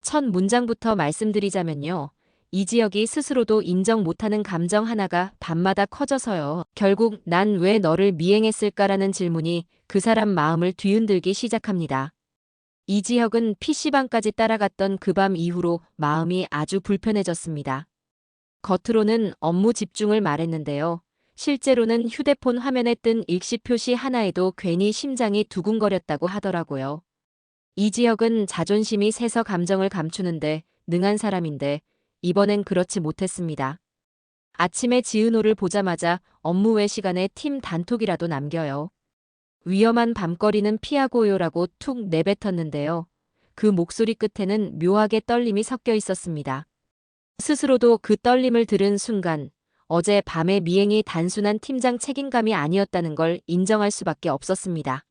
첫 문장부터 말씀드리자면요. 이지혁이 스스로도 인정 못하는 감정 하나가 밤마다 커져서요. 결국 난 왜 너를 미행했을까라는 질문이 그 사람 마음을 뒤흔들기 시작합니다. 이지혁은 PC방까지 따라갔던 그 밤 이후로 마음이 아주 불편해졌습니다. 겉으로는 업무 집중을 말했는데요. 실제로는 휴대폰 화면에 뜬 일시 표시 하나에도 괜히 심장이 두근거렸다고 하더라고요. 이지혁은 자존심이 세서 감정을 감추는데 능한 사람인데 이번엔 그렇지 못했습니다. 아침에 지은호를 보자마자 업무 외 시간에 팀 단톡이라도 남겨요. 위험한 밤거리는 피하고요라고 툭 내뱉었는데요. 그 목소리 끝에는 묘하게 떨림이 섞여 있었습니다. 스스로도 그 떨림을 들은 순간 어제 밤의 미행이 단순한 팀장 책임감이 아니었다는 걸 인정할 수밖에 없었습니다.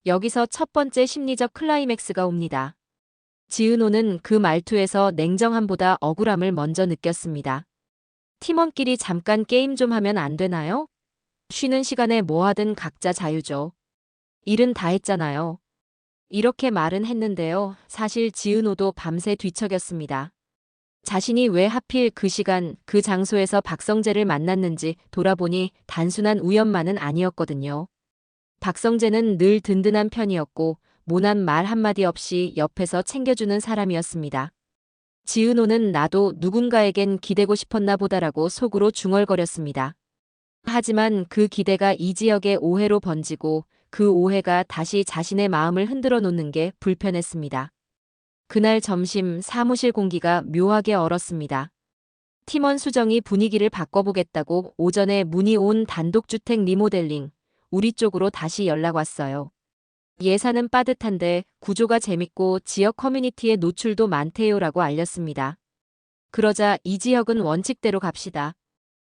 여기서 첫 번째 심리적 클라이맥스가 옵니다. 지은호는 그 말투에서 냉정함보다 억울함을 먼저 느꼈습니다. 팀원끼리 잠깐 게임 좀 하면 안 되나요? 쉬는 시간에 뭐 하든 각자 자유죠. 일은 다 했잖아요. 이렇게 말은 했는데요. 사실 지은호도 밤새 뒤척였습니다. 자신이 왜 하필 그 시간, 그 장소에서 박성재를 만났는지 돌아보니 단순한 우연만은 아니었거든요. 박성재는 늘 든든한 편이었고 모난 말 한마디 없이 옆에서 챙겨주는 사람이었습니다. 지은호는 나도 누군가에겐 기대고 싶었나 보다라고 속으로 중얼거렸습니다. 하지만 그 기대가 이지혁의 오해로 번지고 그 오해가 다시 자신의 마음을 흔들어 놓는 게 불편했습니다. 그날 점심 사무실 공기가 묘하게 얼었습니다. 팀원 수정이 분위기를 바꿔보겠다고 오전에 문의 온 단독주택 리모델링, 우리 쪽으로 다시 연락 왔어요. 예산은 빠듯한데 구조가 재밌고 지역 커뮤니티에 노출도 많대요라고 알렸습니다. 그러자 이지혁은 원칙대로 갑시다.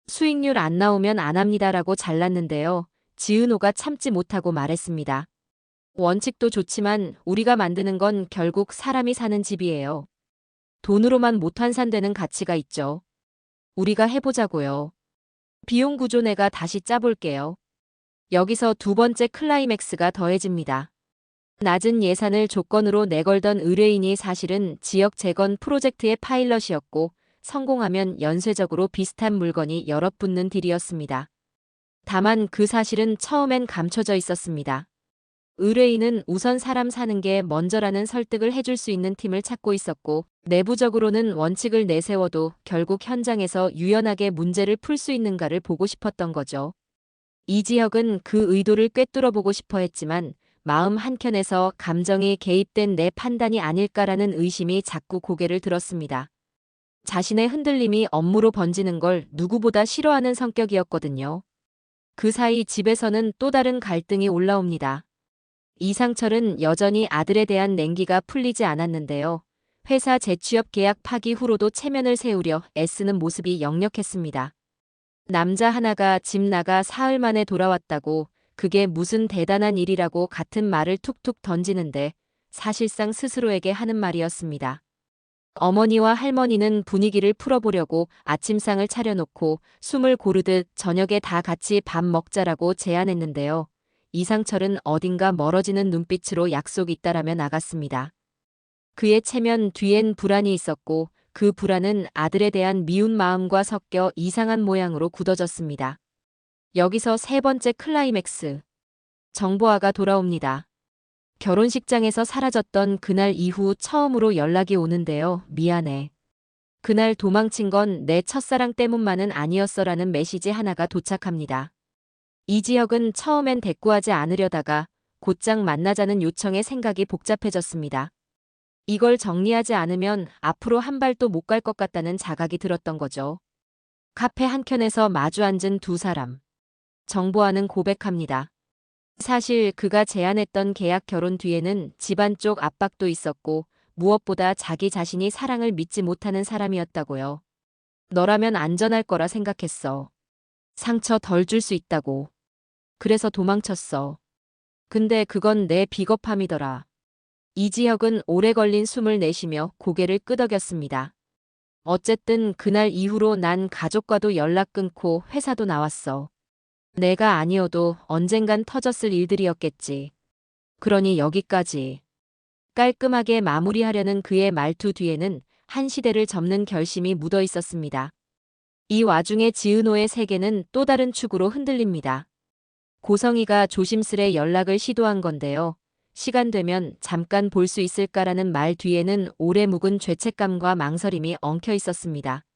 수익률 안 나오면 안 합니다라고 잘랐는데요. 지은호가 참지 못하고 말했습니다. 원칙도 좋지만 우리가 만드는 건 결국 사람이 사는 집이에요. 돈으로만 못 환산되는 가치가 있죠. 우리가 해보자고요. 비용 구조 내가 다시 짜볼게요. 여기서 두 번째 클라이맥스가 더해집니다. 낮은 예산을 조건으로 내걸던 의뢰인이 사실은 지역 재건 프로젝트의 파일럿이었고 성공하면 연쇄적으로 비슷한 물건이 여럿 붙는 딜이었습니다. 다만 그 사실은 처음엔 감춰져 있었습니다. 의뢰인은 우선 사람 사는 게 먼저라는 설득을 해줄 수 있는 팀을 찾고 있었고 내부적으로는 원칙을 내세워도 결국 현장에서 유연하게 문제를 풀 수 있는가를 보고 싶었던 거죠. 이지혁은 그 의도를 꿰뚫어보고 싶어 했지만 마음 한켠에서 감정이 개입된 내 판단이 아닐까라는 의심이 자꾸 고개를 들었습니다. 자신의 흔들림이 업무로 번지는 걸 누구보다 싫어하는 성격이었거든요. 그 사이 집에서는 또 다른 갈등이 올라옵니다. 이상철은 여전히 아들에 대한 냉기가 풀리지 않았는데요. 회사 재취업 계약 파기 후로도 체면을 세우려 애쓰는 모습이 역력했습니다. 남자 하나가 집 나가 사흘 만에 돌아왔다고 그게 무슨 대단한 일이라고 같은 말을 툭툭 던지는데 사실상 스스로에게 하는 말이었습니다. 어머니와 할머니는 분위기를 풀어보려고 아침상을 차려놓고 숨을 고르듯 저녁에 다 같이 밥 먹자라고 제안했는데요. 이상철은 어딘가 멀어지는 눈빛으로 약속 있다라며 나갔습니다. 그의 체면 뒤엔 불안이 있었고 그 불안은 아들에 대한 미운 마음과 섞여 이상한 모양으로 굳어졌습니다. 여기서 세 번째 클라이맥스. 정보아가 돌아옵니다. 결혼식장에서 사라졌던 그날 이후 처음으로 연락이 오는데요. 미안해. 그날 도망친 건 내 첫사랑 때문만은 아니었어라는 메시지 하나가 도착합니다. 이지혁은 처음엔 대꾸하지 않으려다가 곧장 만나자는 요청에 생각이 복잡해졌습니다. 이걸 정리하지 않으면 앞으로 한 발도 못 갈 것 같다는 자각이 들었던 거죠. 카페 한켠에서 마주 앉은 두 사람. 정보아는 고백합니다. 사실 그가 제안했던 계약 결혼 뒤에는 집안 쪽 압박도 있었고 무엇보다 자기 자신이 사랑을 믿지 못하는 사람이었다고요. 너라면 안전할 거라 생각했어. 상처 덜 줄 수 있다고. 그래서 도망쳤어. 근데 그건 내 비겁함이더라. 이지혁은 오래 걸린 숨을 내쉬며 고개를 끄덕였습니다. 어쨌든 그날 이후로 난 가족과도 연락 끊고 회사도 나왔어. 내가 아니어도 언젠간 터졌을 일들이었겠지. 그러니 여기까지. 깔끔하게 마무리하려는 그의 말투 뒤에는 한 시대를 접는 결심이 묻어 있었습니다. 이 와중에 지은호의 세계는 또 다른 축으로 흔들립니다. 고성이가 조심스레 연락을 시도한 건데요. 시간 되면 잠깐 볼 수 있을까라는 말 뒤에는 오래 묵은 죄책감과 망설임이 엉켜 있었습니다.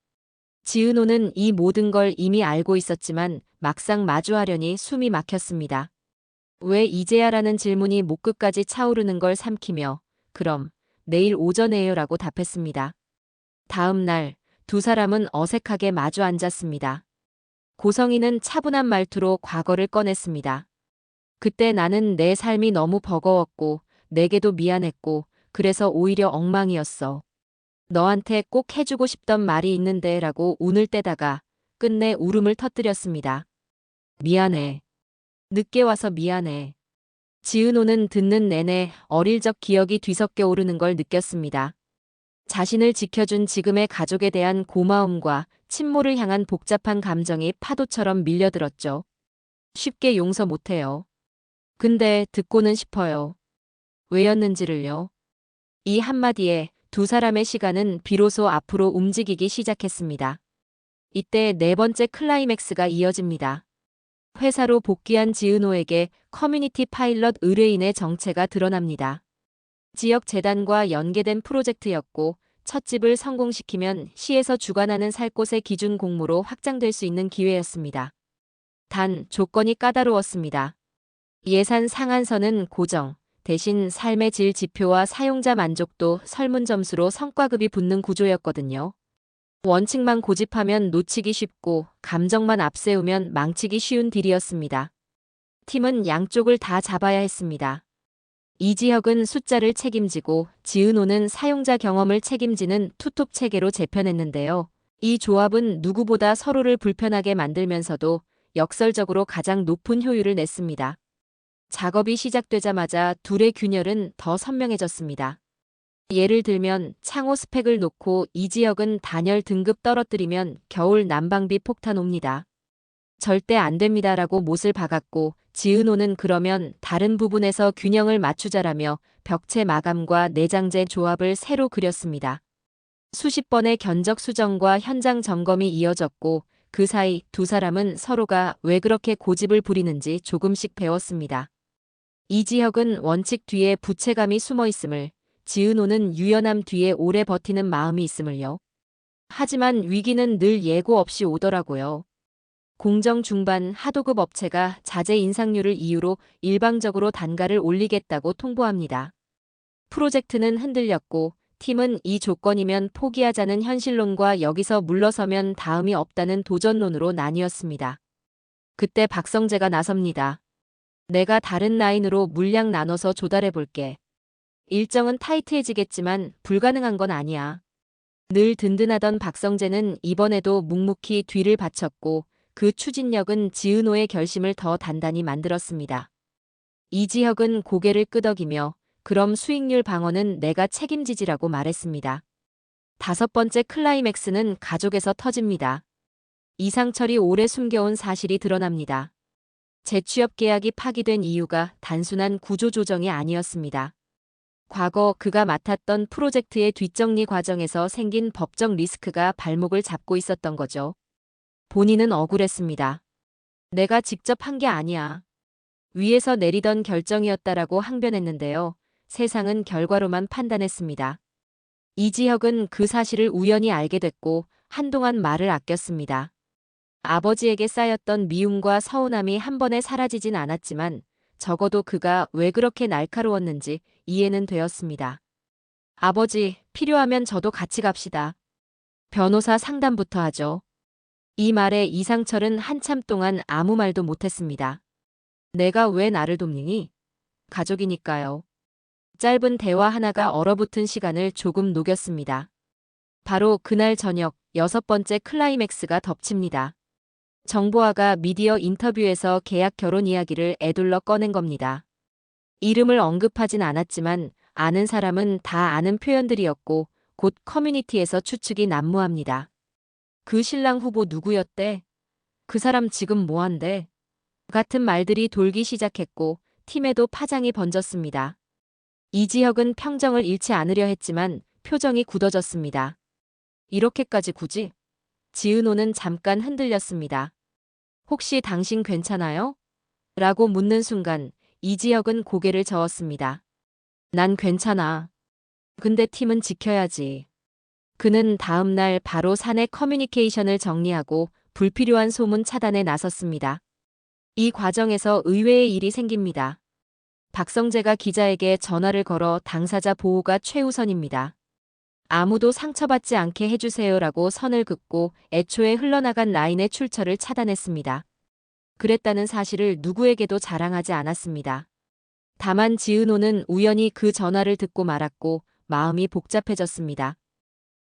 지은호는 이 모든 걸 이미 알고 있었지만 막상 마주하려니 숨이 막혔습니다. 왜 이제야라는 질문이 목끝까지 차오르는 걸 삼키며 그럼 내일 오전에요라고 답했습니다. 다음 날 두 사람은 어색하게 마주 앉았습니다. 고성이는 차분한 말투로 과거를 꺼냈습니다. 그때 나는 내 삶이 너무 버거웠고 내게도 미안했고 그래서 오히려 엉망이었어. 너한테 꼭 해주고 싶던 말이 있는데 라고 운을 떼다가 끝내 울음을 터뜨렸습니다. 미안해. 늦게 와서 미안해. 지은호는 듣는 내내 어릴 적 기억이 뒤섞여 오르는 걸 느꼈습니다. 자신을 지켜준 지금의 가족에 대한 고마움과 친모를 향한 복잡한 감정이 파도처럼 밀려들었죠. 쉽게 용서 못해요. 근데 듣고는 싶어요. 왜였는지를요. 이 한마디에 두 사람의 시간은 비로소 앞으로 움직이기 시작했습니다. 이때 네 번째 클라이맥스가 이어집니다. 회사로 복귀한 지은호에게 커뮤니티 파일럿 의뢰인의 정체가 드러납니다. 지역 재단과 연계된 프로젝트였고 첫 집을 성공시키면 시에서 주관하는 살 곳의 기준 공모로 확장될 수 있는 기회였습니다. 단 조건이 까다로웠습니다. 예산 상한선은 고정, 대신 삶의 질 지표와 사용자 만족도 설문점수로 성과급이 붙는 구조였거든요. 원칙만 고집하면 놓치기 쉽고 감정만 앞세우면 망치기 쉬운 딜이었습니다. 팀은 양쪽을 다 잡아야 했습니다. 이지혁은 숫자를 책임지고 지은호는 사용자 경험을 책임지는 투톱 체계로 재편했는데요. 이 조합은 누구보다 서로를 불편하게 만들면서도 역설적으로 가장 높은 효율을 냈습니다. 작업이 시작되자마자 둘의 균열은 더 선명해졌습니다. 예를 들면 창호 스펙을 놓고 이지혁은 단열 등급 떨어뜨리면 겨울 난방비 폭탄 옵니다. 절대 안 됩니다라고 못을 박았고 지은호는 그러면 다른 부분에서 균형을 맞추자라며 벽체 마감과 내장재 조합을 새로 그렸습니다. 수십 번의 견적 수정과 현장 점검이 이어졌고 그 사이 두 사람은 서로가 왜 그렇게 고집을 부리는지 조금씩 배웠습니다. 이지혁은 원칙 뒤에 부채감이 숨어 있음을, 지은호는 유연함 뒤에 오래 버티는 마음이 있음을요. 하지만 위기는 늘 예고 없이 오더라고요. 공정 중반 하도급 업체가 자재 인상률을 이유로 일방적으로 단가를 올리겠다고 통보합니다. 프로젝트는 흔들렸고 팀은 이 조건이면 포기하자는 현실론과 여기서 물러서면 다음이 없다는 도전론으로 나뉘었습니다. 그때 박성재가 나섭니다. 내가 다른 라인으로 물량 나눠서 조달해볼게. 일정은 타이트해지겠지만 불가능한 건 아니야. 늘 든든하던 박성재는 이번에도 묵묵히 뒤를 바쳤고 그 추진력은 지은호의 결심을 더 단단히 만들었습니다. 이지혁은 고개를 끄덕이며 그럼 수익률 방어는 내가 책임지지라고 말했습니다. 다섯 번째 클라이맥스는 가족에서 터집니다. 이상철이 오래 숨겨온 사실이 드러납니다. 재취업 계약이 파기된 이유가 단순한 구조조정이 아니었습니다. 과거 그가 맡았던 프로젝트의 뒷정리 과정에서 생긴 법적 리스크가 발목을 잡고 있었던 거죠. 본인은 억울했습니다. 내가 직접 한 게 아니야. 위에서 내리던 결정이었다라고 항변했는데요. 세상은 결과로만 판단했습니다. 이지혁은 그 사실을 우연히 알게 됐고 한동안 말을 아꼈습니다. 아버지에게 쌓였던 미움과 서운함이 한 번에 사라지진 않았지만 적어도 그가 왜 그렇게 날카로웠는지 이해는 되었습니다. 아버지, 필요하면 저도 같이 갑시다. 변호사 상담부터 하죠. 이 말에 이상철은 한참 동안 아무 말도 못했습니다. 내가 왜 나를 돕니? 가족이니까요. 짧은 대화 하나가 얼어붙은 시간을 조금 녹였습니다. 바로 그날 저녁 여섯 번째 클라이맥스가 덮칩니다. 정보화가 미디어 인터뷰에서 계약 결혼 이야기를 에둘러 꺼낸 겁니다. 이름을 언급하진 않았지만 아는 사람은 다 아는 표현들이었고 곧 커뮤니티에서 추측이 난무합니다. 그 신랑 후보 누구였대? 그 사람 지금 뭐한대? 같은 말들이 돌기 시작했고 팀에도 파장이 번졌습니다. 이지혁은 평정을 잃지 않으려 했지만 표정이 굳어졌습니다. 이렇게까지 굳이? 지은호는 잠깐 흔들렸습니다. 혹시 당신 괜찮아요? 라고 묻는 순간 이지혁은 고개를 저었습니다. 난 괜찮아. 근데 팀은 지켜야지. 그는 다음 날 바로 사내 커뮤니케이션을 정리하고 불필요한 소문 차단에 나섰습니다. 이 과정에서 의외의 일이 생깁니다. 박성재가 기자에게 전화를 걸어 당사자 보호가 최우선입니다. 아무도 상처받지 않게 해주세요라고 선을 긋고 애초에 흘러나간 라인의 출처를 차단했습니다. 그랬다는 사실을 누구에게도 자랑하지 않았습니다. 다만 지은호는 우연히 그 전화를 듣고 말았고 마음이 복잡해졌습니다.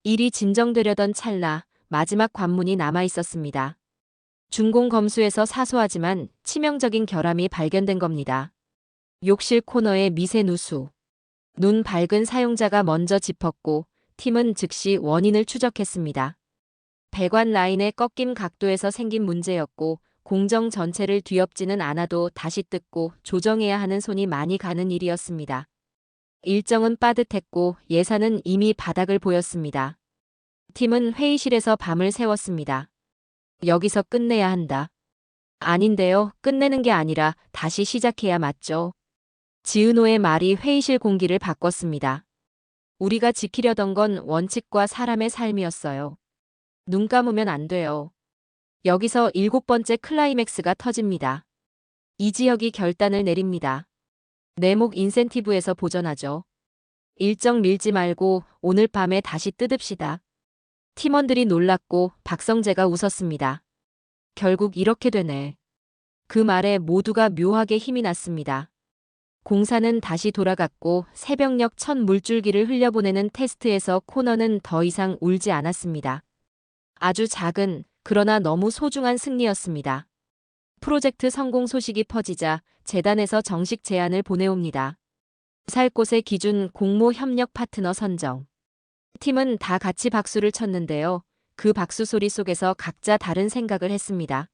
일이 진정되려던 찰나 마지막 관문이 남아 있었습니다. 준공 검수에서 사소하지만 치명적인 결함이 발견된 겁니다. 욕실 코너의 미세 누수. 눈 밝은 사용자가 먼저 짚었고 팀은 즉시 원인을 추적했습니다. 배관 라인의 꺾임 각도에서 생긴 문제였고 공정 전체를 뒤엎지는 않아도 다시 뜯고 조정해야 하는 손이 많이 가는 일이었습니다. 일정은 빠듯했고 예산은 이미 바닥을 보였습니다. 팀은 회의실에서 밤을 새웠습니다. 여기서 끝내야 한다. 아닌데요. 끝내는 게 아니라 다시 시작해야 맞죠. 지은호의 말이 회의실 공기를 바꿨습니다. 우리가 지키려던 건 원칙과 사람의 삶이었어요. 눈 감으면 안 돼요. 여기서 7번째 클라이맥스가 터집니다. 이지혁이 결단을 내립니다. 내목 인센티브에서 보전하죠. 일정 밀지 말고 오늘 밤에 다시 뜯읍시다. 팀원들이 놀랐고 박성재가 웃었습니다. 결국 이렇게 되네. 그 말에 모두가 묘하게 힘이 났습니다. 공사는 다시 돌아갔고 새벽녘 첫 물줄기를 흘려보내는 테스트에서 코너는 더 이상 울지 않았습니다. 아주 작은 그러나 너무 소중한 승리였습니다. 프로젝트 성공 소식이 퍼지자 재단에서 정식 제안을 보내옵니다. 살 곳의 기준 공모 협력 파트너 선정. 팀은 다 같이 박수를 쳤는데요. 그 박수 소리 속에서 각자 다른 생각을 했습니다.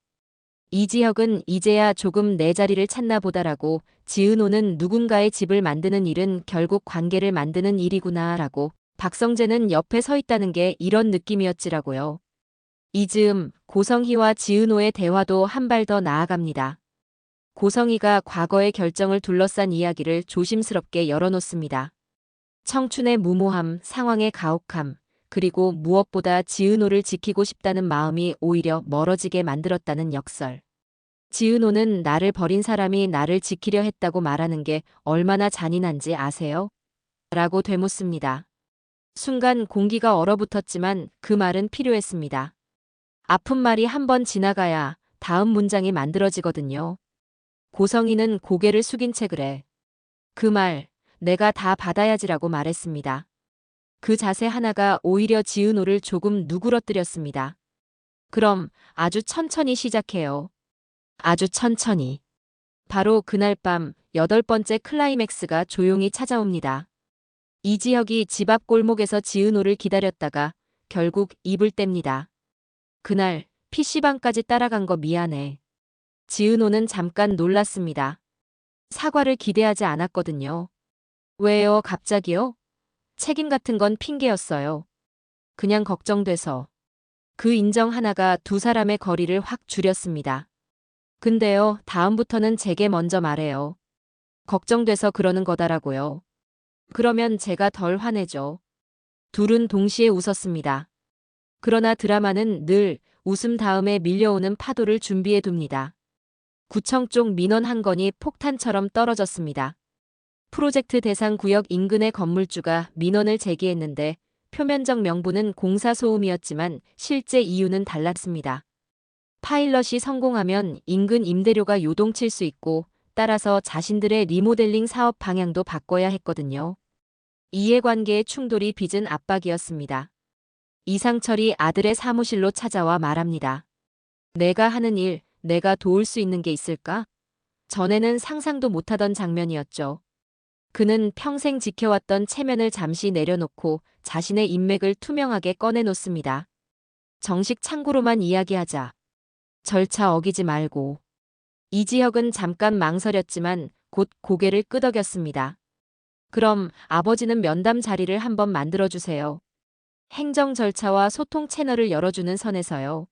이지혁은 이제야 조금 내 자리를 찾나 보다라고, 지은호는 누군가의 집을 만드는 일은 결국 관계를 만드는 일이구나 라고, 박성재는 옆에 서 있다는 게 이런 느낌이었지라고요. 이 즈음 고성희와 지은호의 대화도 한 발 더 나아갑니다. 고성희가 과거의 결정을 둘러싼 이야기를 조심스럽게 열어놓습니다. 청춘의 무모함, 상황의 가혹함, 그리고 무엇보다 지은호를 지키고 싶다는 마음이 오히려 멀어지게 만들었다는 역설. 지은호는 나를 버린 사람이 나를 지키려 했다고 말하는 게 얼마나 잔인한지 아세요? 라고 되묻습니다. 순간 공기가 얼어붙었지만 그 말은 필요했습니다. 아픈 말이 한 번 지나가야 다음 문장이 만들어지거든요. 고성희는 고개를 숙인 채 그래. 그 말, 내가 다 받아야지라고 말했습니다. 그 자세 하나가 오히려 지은호를 조금 누그러뜨렸습니다. 그럼 아주 천천히 시작해요. 아주 천천히. 바로 그날 밤 8번째 클라이맥스가 조용히 찾아옵니다. 이지혁이 집 앞 골목에서 지은호를 기다렸다가 결국 입을 뗍니다. 그날 PC방까지 따라간 거 미안해. 지은호는 잠깐 놀랐습니다. 사과를 기대하지 않았거든요. 왜요, 갑자기요? 책임 같은 건 핑계였어요. 그냥 걱정돼서. 그 인정 하나가 두 사람의 거리를 확 줄였습니다. 근데요, 다음부터는 제게 먼저 말해요. 걱정돼서 그러는 거다라고요. 그러면 제가 덜 화내죠. 둘은 동시에 웃었습니다. 그러나 드라마는 늘 웃음 다음에 밀려오는 파도를 준비해 둡니다. 구청 쪽 민원 한 건이 폭탄처럼 떨어졌습니다. 프로젝트 대상 구역 인근의 건물주가 민원을 제기했는데 표면적 명분은 공사 소음이었지만 실제 이유는 달랐습니다. 파일럿이 성공하면 인근 임대료가 요동칠 수 있고 따라서 자신들의 리모델링 사업 방향도 바꿔야 했거든요. 이해관계의 충돌이 빚은 압박이었습니다. 이상철이 아들의 사무실로 찾아와 말합니다. 내가 하는 일, 내가 도울 수 있는 게 있을까? 전에는 상상도 못하던 장면이었죠. 그는 평생 지켜왔던 체면을 잠시 내려놓고 자신의 인맥을 투명하게 꺼내놓습니다. 정식 창구로만 이야기하자. 절차 어기지 말고. 이지혁은 잠깐 망설였지만 곧 고개를 끄덕였습니다. 그럼 아버지는 면담 자리를 한번 만들어주세요. 행정 절차와 소통 채널을 열어주는 선에서요.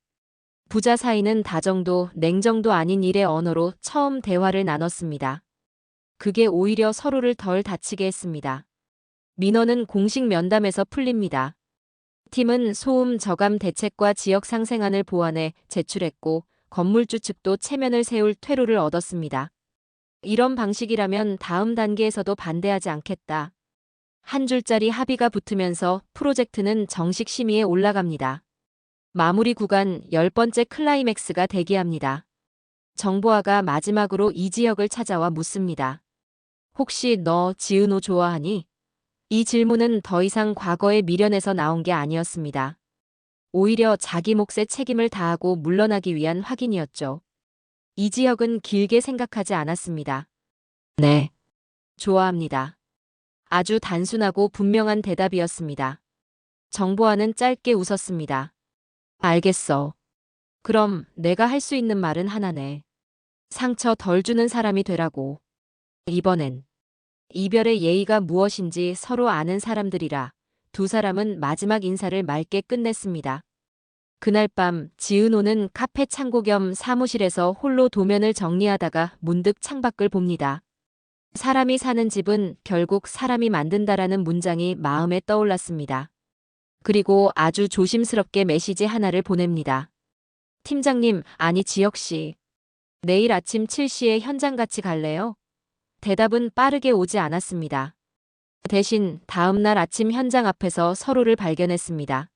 부자 사이는 다정도, 냉정도 아닌 일의 언어로 처음 대화를 나눴습니다. 그게 오히려 서로를 덜 다치게 했습니다. 민원은 공식 면담에서 풀립니다. 팀은 소음 저감 대책과 지역 상생안을 보완해 제출했고 건물주 측도 체면을 세울 퇴로를 얻었습니다. 이런 방식이라면 다음 단계에서도 반대하지 않겠다. 한 줄짜리 합의가 붙으면서 프로젝트는 정식 심의에 올라갑니다. 마무리 구간 10번째 클라이맥스가 대기합니다. 정보화가 마지막으로 이 지역을 찾아와 묻습니다. 혹시 너 지은호 좋아하니? 이 질문은 더 이상 과거의 미련에서 나온 게 아니었습니다. 오히려 자기 몫의 책임을 다하고 물러나기 위한 확인이었죠. 이 지역은 길게 생각하지 않았습니다. 네. 좋아합니다. 아주 단순하고 분명한 대답이었습니다. 정보화는 짧게 웃었습니다. 알겠어. 그럼 내가 할 수 있는 말은 하나네. 상처 덜 주는 사람이 되라고. 이번엔 이별의 예의가 무엇인지 서로 아는 사람들이라 두 사람은 마지막 인사를 맑게 끝냈습니다. 그날 밤 지은호는 카페 창고 겸 사무실에서 홀로 도면을 정리하다가 문득 창밖을 봅니다. 사람이 사는 집은 결국 사람이 만든다라는 문장이 마음에 떠올랐습니다. 그리고 아주 조심스럽게 메시지 하나를 보냅니다. 팀장님, 아니 지혁씨. 내일 아침 7시에 현장 같이 갈래요? 대답은 빠르게 오지 않았습니다. 대신 다음 날 아침 현장 앞에서 서로를 발견했습니다.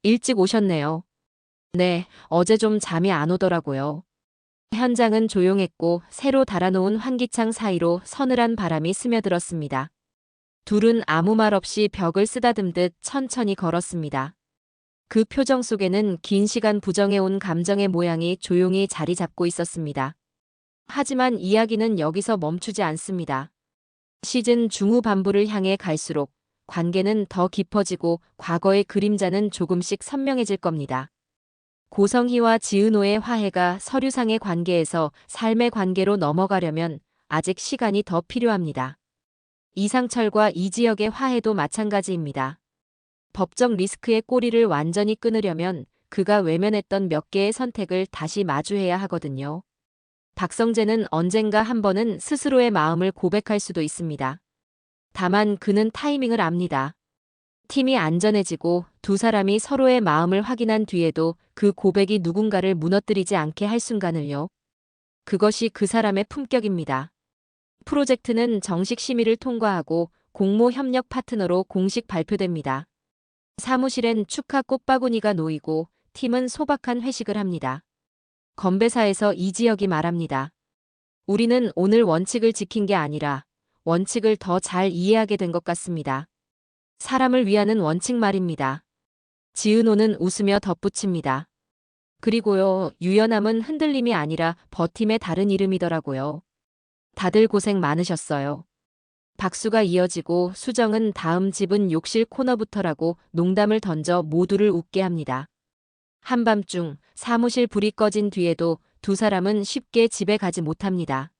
일찍 오셨네요. 네, 어제 좀 잠이 안 오더라고요. 현장은 조용했고 새로 달아놓은 환기창 사이로 서늘한 바람이 스며들었습니다. 둘은 아무 말 없이 벽을 쓰다듬듯 천천히 걸었습니다. 그 표정 속에는 긴 시간 부정해온 감정의 모양이 조용히 자리 잡고 있었습니다. 하지만 이야기는 여기서 멈추지 않습니다. 시즌 중후반부를 향해 갈수록 관계는 더 깊어지고 과거의 그림자는 조금씩 선명해질 겁니다. 고성희와 지은호의 화해가 서류상의 관계에서 삶의 관계로 넘어가려면 아직 시간이 더 필요합니다. 이상철과 이지혁의 화해도 마찬가지입니다. 법적 리스크의 꼬리를 완전히 끊으려면 그가 외면했던 몇 개의 선택을 다시 마주해야 하거든요. 박성재는 언젠가 한 번은 스스로의 마음을 고백할 수도 있습니다. 다만 그는 타이밍을 압니다. 팀이 안전해지고 두 사람이 서로의 마음을 확인한 뒤에도 그 고백이 누군가를 무너뜨리지 않게 할 순간을요. 그것이 그 사람의 품격입니다. 프로젝트는 정식 심의를 통과하고 공모 협력 파트너로 공식 발표됩니다. 사무실엔 축하 꽃바구니가 놓이고 팀은 소박한 회식을 합니다. 건배사에서 이지혁이 말합니다. 우리는 오늘 원칙을 지킨 게 아니라 원칙을 더 잘 이해하게 된 것 같습니다. 사람을 위하는 원칙 말입니다. 지은호는 웃으며 덧붙입니다. 그리고요, 유연함은 흔들림이 아니라 버팀의 다른 이름이더라고요. 다들 고생 많으셨어요. 박수가 이어지고 수정은 다음 집은 욕실 코너부터라고 농담을 던져 모두를 웃게 합니다. 한밤중 사무실 불이 꺼진 뒤에도 두 사람은 쉽게 집에 가지 못합니다.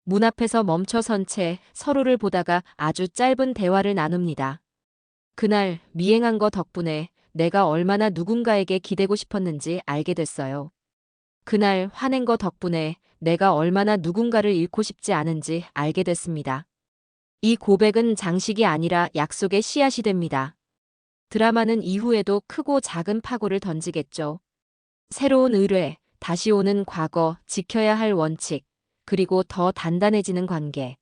문 앞에서 멈춰 선 채 서로를 보다가 아주 짧은 대화를 나눕니다. 그날 미행한 거 덕분에 내가 얼마나 누군가에게 기대고 싶었는지 알게 됐어요. 그날 화낸 거 덕분에 내가 얼마나 누군가를 잃고 싶지 않은지 알게 됐습니다. 이 고백은 장식이 아니라 약속의 씨앗이 됩니다. 드라마는 이후에도 크고 작은 파고를 던지겠죠. 새로운 의뢰, 다시 오는 과거, 지켜야 할 원칙, 그리고 더 단단해지는 관계.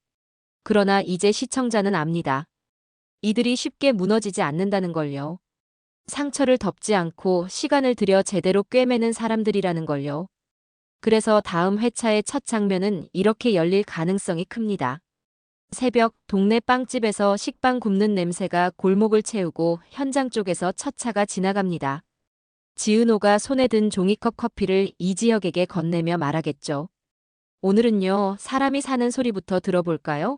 그러나 이제 시청자는 압니다. 이들이 쉽게 무너지지 않는다는 걸요. 상처를 덮지 않고 시간을 들여 제대로 꿰매는 사람들이라는 걸요. 그래서 다음 회차의 첫 장면은 이렇게 열릴 가능성이 큽니다. 새벽 동네 빵집에서 식빵 굽는 냄새가 골목을 채우고 현장 쪽에서 첫 차가 지나갑니다. 지은호가 손에 든 종이컵 커피를 이지혁에게 건네며 말하겠죠. 오늘은요, 사람이 사는 소리부터 들어볼까요?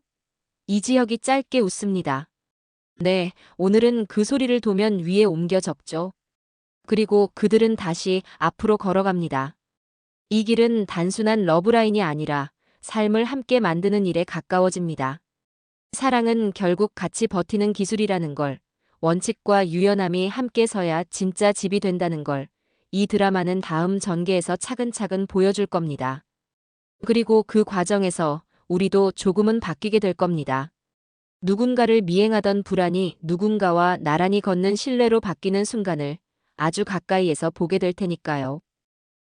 이지혁이 짧게 웃습니다. 네, 오늘은 그 소리를 도면 위에 옮겨 적죠. 그리고 그들은 다시 앞으로 걸어갑니다. 이 길은 단순한 러브라인이 아니라 삶을 함께 만드는 일에 가까워집니다. 사랑은 결국 같이 버티는 기술이라는 걸, 원칙과 유연함이 함께 서야 진짜 집이 된다는 걸, 이 드라마는 다음 전개에서 차근차근 보여줄 겁니다. 그리고 그 과정에서 우리도 조금은 바뀌게 될 겁니다. 누군가를 미행하던 불안이 누군가와 나란히 걷는 신뢰로 바뀌는 순간을 아주 가까이에서 보게 될 테니까요.